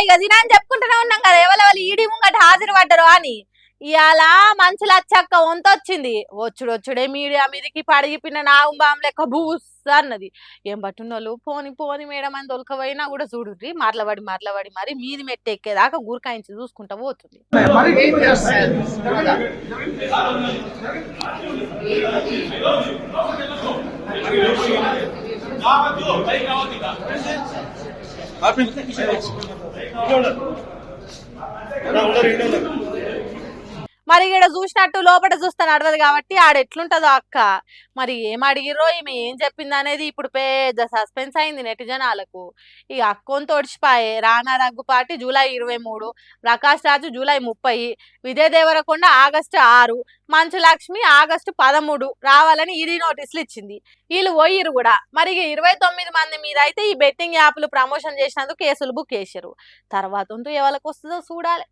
ఇక తినా అని చెప్పుకుంటూనే ఉన్నాం కదా ఎవరెవరు ఈడి ముంగట హాజరు పడ్డరు అని. ఇవాళ మంచులు వచ్చాక వంతొచ్చింది వచ్చుడే మీడియా మీదకి పడిగిపిన నాగుంబాం లెక్క బూస్ అన్నది. ఏం పట్టున్నోళ్ళు పోని పోని మేడం అని దొలకపోయినా కూడా చూడుర్రి మాట్లాడి మరి మీది మెట్టు ఎక్కేదాకా గురకాయించి చూసుకుంటా పోతుంది. మరి ఇక్కడ చూసినట్టు లోపల చూస్తే నడవదు కాబట్టి ఆడెట్లుంటదో అక్క. మరి ఏం అడిగిరో ఈమె ఏం చెప్పింది అనేది ఇప్పుడు పెద్ద సస్పెన్స్ అయింది నెటిజనాలకు. ఈ అక్కోని తోడిచిపాయే రానా రగ్గుపాటి జూలై 23, ప్రకాష్ రాజు July 30, Vijay Devarakonda August 6, Manchu Lakshmi August 13 రావాలని ఈడీ నోటీసులు ఇచ్చింది. వీళ్ళు పోయిరు కూడా. మరి 29 మంది మీద అయితే ఈ బెట్టింగ్ యాప్లు ప్రమోషన్ చేసినందుకు కేసులు బుక్ చేశారు. తర్వాత ఎవరికి వస్తుందో చూడాలి.